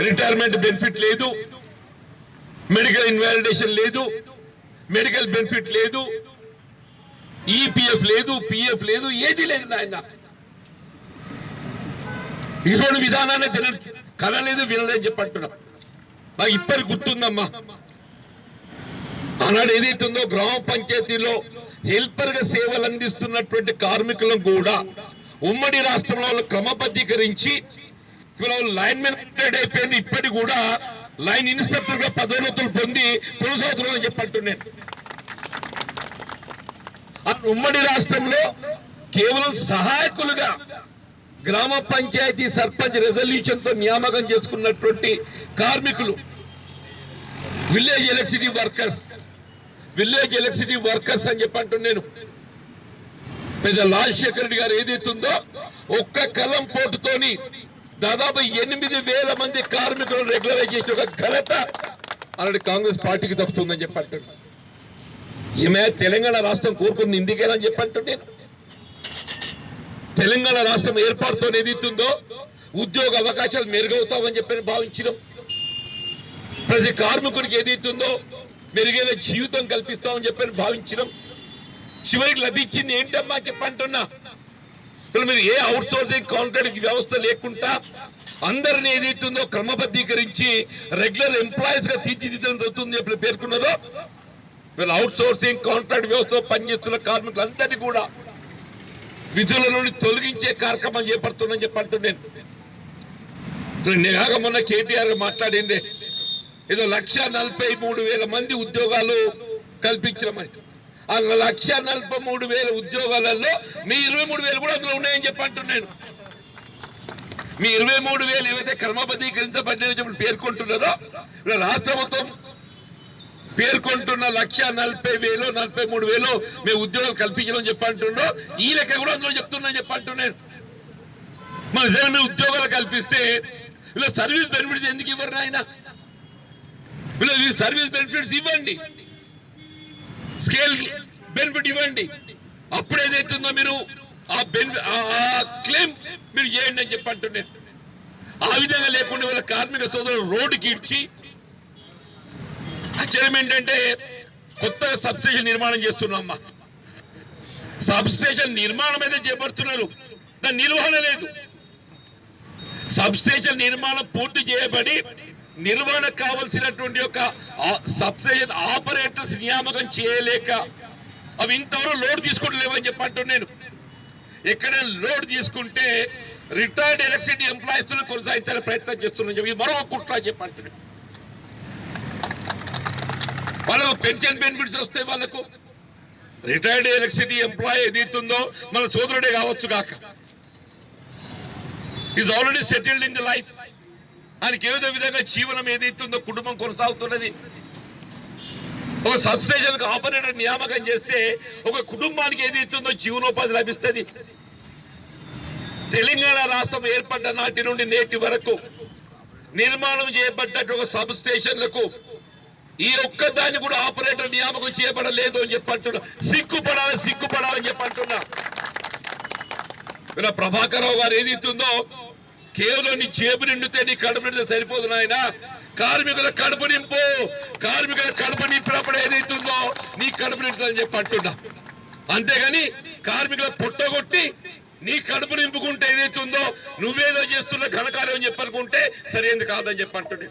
Retirement benefit లేదు, medical invalidation లేదు, medical benefit లేదు, ఈపీఎఫ్ లేదు, పిఎఫ్ లేదు, ఏది లేదు నాయన. ఇటువంటి విధానాన్ని కనలేదు వినలేదని చెప్పంటున్నా. నాకు ఇప్పటికి గుర్తుందమ్మా, ఆనాడు ఏదైతుందో గ్రామ పంచాయతీలో హెల్పర్ గా సేవలు అందిస్తున్నటువంటి కార్మికులను కూడా ఉమ్మడి రాష్ట్రంలో క్రమబద్ధీకరించి లైన్ మెన్ రిటైర్డ్ అయిపోయింది, ఇప్పటికి కూడా లైన్ ఇన్స్పెక్టర్ గా పదోన్నతులు పొంది కొనసాగుతున్నారని చెప్పంటున్నాను. ఉమ్మడి రాష్ట్రంలో కేవలం సహాయకులుగా గ్రామ పంచాయతీ సర్పంచ్ రెజల్యూషన్ తో నియామకం చేసుకున్నటువంటి కార్మికులు విలేజ్ ఎలక్ట్రిసిటీ వర్కర్స్ అని చెప్పంటున్నాను. పెద్ద రాజశేఖర రెడ్డి గారు ఏదైతుందో ఒక్క కలం పోటుతోని దాదాపు 8,000 మంది కార్మికులను రెగ్యులరైజ్ చేసే ఒక ఘనత అలాంటి కాంగ్రెస్ పార్టీకి దక్కుతుందని చెప్పంటున్నాను. ఈమె తెలంగాణ రాష్ట్రం కోరుకుని ఇందుకేనని చెప్పంటున్నాను. తెలంగాణ రాష్ట్రం ఏర్పాటుతో ఏదైతుందో ఉద్యోగ అవకాశాలు మెరుగవుతామని చెప్పని భావించడం, ప్రతి కార్మికుడికి ఏదైతుందో మెరుగైన జీవితం కల్పిస్తామని చెప్పని భావించడం, చివరికి లభించింది ఏంటమ్మా చెప్పంటున్నా. మీరు ఏ అవుట్ సోర్సింగ్ కాంట్రాక్ట్ వ్యవస్థ లేకుండా అందరిని ఏదైతుందో క్రమబద్ధీకరించి రెగ్యులర్ ఎంప్లాయీస్ గా తీర్చిదిద్దడం జరుగుతుంది చెప్పి పేర్కొన్నారో, వీళ్ళు అవుట్ సోర్సింగ్ కాంట్రాక్ట్ వ్యవస్థలో పనిచేస్తున్న కార్మికులందరినీ కూడా విధుల నుండి తొలగించే కార్యక్రమం చేపడుతుందని చెప్పంటున్నాను. నేను మొన్న కేటీఆర్ మాట్లాడిండే ఏదో 1,43,000 మంది ఉద్యోగాలు కల్పించడమని. ఆ 1,43,000 ఉద్యోగాలలో మీ 23,000 కూడా అందులో ఉన్నాయని చెప్పంటున్నాను. మీ 23,000 ఏవైతే క్రమబద్ధీకరించబడ్డాయని పేర్కొంటున్నారో రాష్ట్ర ప్రభుత్వం పేర్కొంటున్న 1,40,000 43,000 మేము ఉద్యోగాలు కల్పించాలని చెప్పంటుండో ఈ లెక్క కూడా అందులో చెప్తున్నా చెప్పంటున్నాను. మన నిజంగా మీరు ఉద్యోగాలు కల్పిస్తే ఇలా సర్వీస్ బెనిఫిట్స్ ఎందుకు ఇవ్వరు ఆయన? ఇలా సర్వీస్ బెనిఫిట్స్ ఇవ్వండి, స్కేల్ బెనిఫిట్ ఇవ్వండి. అప్పుడు ఏదైతుందో మీరు ఆ క్లెయిమ్ మీరు చేయండి అని చెప్పంటున్నాను. ఆ విధంగా లేకుండా వాళ్ళ కార్మిక సోదరులు రోడ్డుకి ఇడ్చి ఆశ్చర్యం ఏంటంటే కొత్తగా సబ్స్టేషన్ నిర్మాణం చేస్తున్నామ్మా. సబ్స్టేషన్ నిర్మాణం అయితే చేపడుతున్నారు, దాని నిర్వహణ లేదు. సబ్స్టేషన్ నిర్మాణం పూర్తి చేయబడి నిర్వహణ కావాల్సినటువంటి ఒక సబ్స్టేషన్ ఆపరేటర్స్ నియామకం చేయలేక అవి ఇంతవరకు లోడ్ తీసుకోవట్లేవని చెప్పంటున్నాను. ఎక్కడైనా లోడ్ తీసుకుంటే రిటైర్డ్ ఎలక్ట్రిసిటీ ఎంప్లాయీస్ కొనసాగించాలని ప్రయత్నం చేస్తున్నాను చెప్పి మరొక కుట్ర చెప్పంటున్నాను. వాళ్ళకు పెన్షన్ బెనిఫిట్స్ వస్తాయి, వాళ్ళకు రిటైర్డ్ ఎలక్ట్రిసిటీ ఎంప్లాయీ ఏదైతుందో మన సోదరుడే కావచ్చు కాక is already settled in the life. ఆయనకి ఏదో విధంగా జీవనం ఏదైతుందో కుటుంబం కొనసాగుతున్నది. ఒక సబ్స్టేషన్ ఆపరేటర్ నియామకం చేస్తే ఒక కుటుంబానికి ఏదైతుందో జీవనోపాధి లభిస్తుంది. తెలంగాణ రాష్ట్రం ఏర్పడ్డ నాటి నుండి నేటి వరకు నిర్మాణం చేయబడ్డ ఒక సబ్ స్టేషన్లకు ఈ ఒక్కదాన్ని కూడా ఆపరేటర్ నియామకం చేయబడలేదు అని చెప్పంటున్నా. సిగ్గుపడాలని చెప్పంటున్నా. ఇలా ప్రభాకర్ రావు గారు ఏదైతుందో కేవలం నీ జేబు నిండితే నీ కడుపు నిండితే సరిపోదు నాయన. కార్మికుల కడుపు నింపినప్పుడు ఏదైతుందో నీ కడుపు నిండుతుందని చెప్పి అంటున్నా. అంతేగాని కార్మికుల పొట్టగొట్టి నీ కడుపు నింపుకుంటే ఏదైతుందో నువ్వేదో చేస్తున్న ఘనకార్యం అని చెప్పనుకుంటే సరైనది కాదని చెప్పి అంటున్నా.